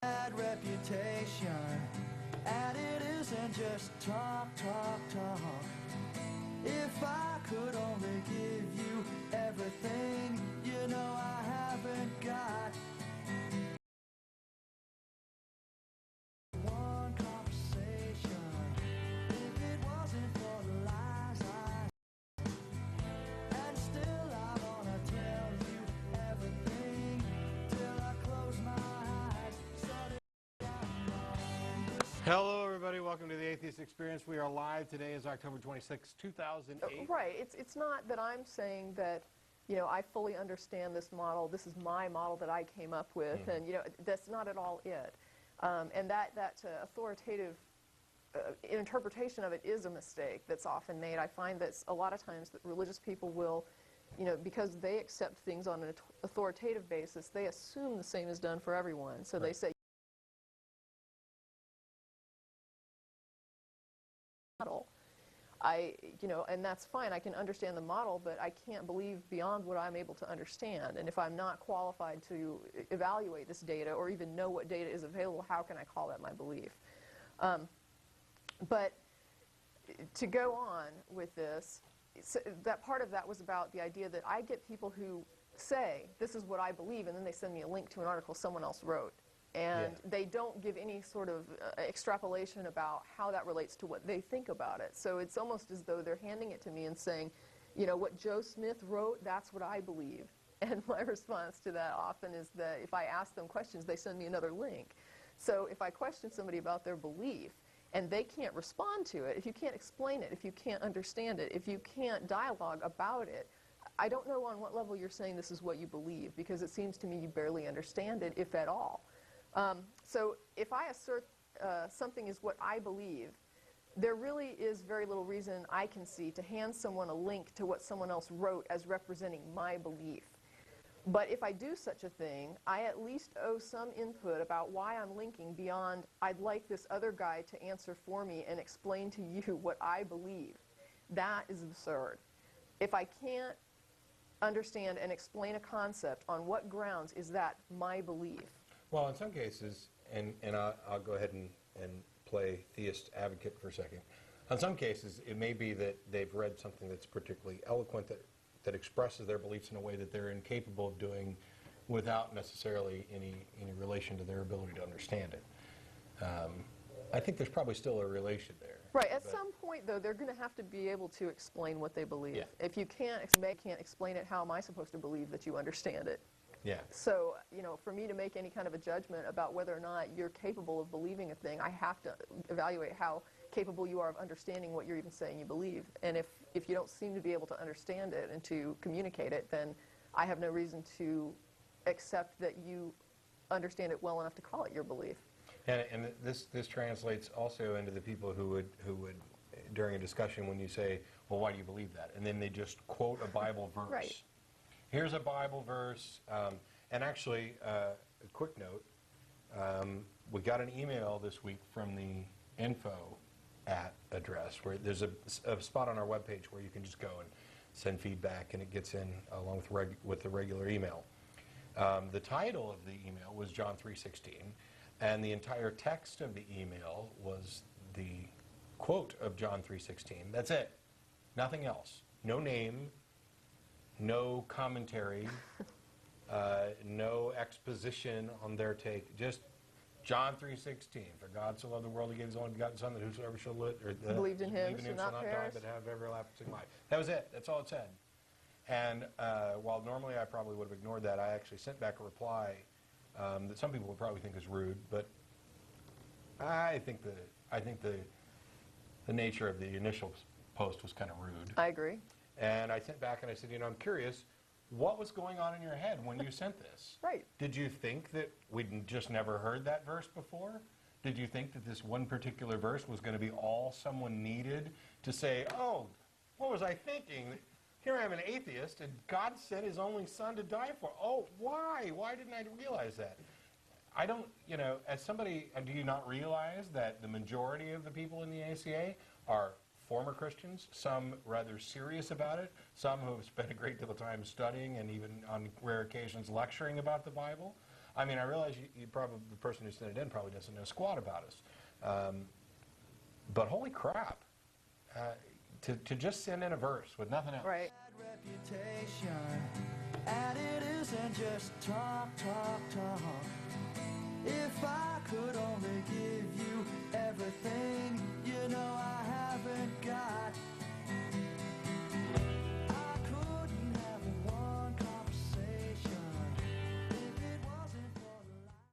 bad reputation, and it isn't just talk. If I could only give you everything, you know I haven't got one conversation. If it wasn't for the lies and still I wanna tell you everything till I close my eyes. Hello, everybody. Welcome to the Atheist Experience. We are live. Today is October 26, 2008. Right. It's not that I'm saying that, you know, I fully understand this model. This is my model that I came up with, and, you know, that's not at all it. And that authoritative interpretation of it is a mistake that's often made. I find that a lot of times that religious people will, you know, because they accept things on an authoritative basis, they assume the same is done for everyone. So they say, model. You know, and that's fine. I can understand the model, but I can't believe beyond what I'm able to understand. And if I'm not qualified to evaluate this data or even know what data is available, how can I call that my belief? But to go on with this, so that part of that was about the idea that I get people who say, this is what I believe, and then they send me a link to an article someone else wrote. And they don't give any sort of extrapolation about how that relates to what they think about it. So it's almost as though they're handing it to me and saying, you know, what Joe Smith wrote, that's what I believe. And my response to that often is that if I ask them questions, they send me another link. So if I question somebody about their belief and they can't respond to it, if you can't explain it, if you can't understand it, if you can't dialogue about it, I don't know on what level you're saying this is what you believe, because it seems to me you barely understand it, if at all. So if I assert something is what I believe, there really is very little reason I can see to hand someone a link to what someone else wrote as representing my belief. But if I do such a thing, I at least owe some input about why I'm linking beyond I'd like this other guy to answer for me and explain to you what I believe. That is absurd. If I can't understand and explain a concept, on what grounds is that my belief? Well, in some cases, and I'll go ahead and play theist advocate for a second. In some cases, it may be that they've read something that's particularly eloquent that expresses their beliefs in a way that they're incapable of doing without necessarily any relation to their ability to understand it. I think there's probably still a relation there. Right. At some point, though, they're going to have to be able to explain what they believe. Yeah. If you can't explain it, how am I supposed to believe that you understand it? Yeah. So, you know, for me to make any kind of a judgment about whether or not you're capable of believing a thing, I have to evaluate how capable you are of understanding what you're even saying you believe. And if you don't seem to be able to understand it and to communicate it, then I have no reason to accept that you understand it well enough to call it your belief. And this translates also into the people who would during a discussion, when you say, well, why do you believe that? And then they just quote a Bible verse. Right. Here's a Bible verse, and actually, a quick note, we got an email this week from the info address where there's a spot on our webpage where you can just go and send feedback, and it gets in along with the regular email. The title of the email was John 3:16, and the entire text of the email was the quote of John 3:16. That's it. Nothing else. No name. No commentary, no exposition on their take, just John 3:16. For God so loved the world, He gave His only begotten Son, that whosoever shall live, believed in Him shall not die, but have everlasting life. That was it. That's all it said. And while normally I probably would have ignored that, I actually sent back a reply that some people would probably think is rude, but I think the nature of the initial post was kind of rude. I agree. And I sent back and I said, you know, I'm curious, what was going on in your head when you sent this? Right. Did you think that we'd just never heard that verse before? Did you think that this one particular verse was going to be all someone needed to say, oh, what was I thinking? Here I am, an atheist, and God sent His only Son to die for. Oh, why? Why didn't I realize that? I don't, you know, as somebody, do you not realize that the majority of the people in the ACA are former Christians, some rather serious about it, some who have spent a great deal of time studying and even on rare occasions lecturing about the Bible. I mean, I realize you probably, the person who sent it in probably doesn't know squat about us. But holy crap, to just send in a verse with nothing else. Right. Reputation, and it isn't just talk.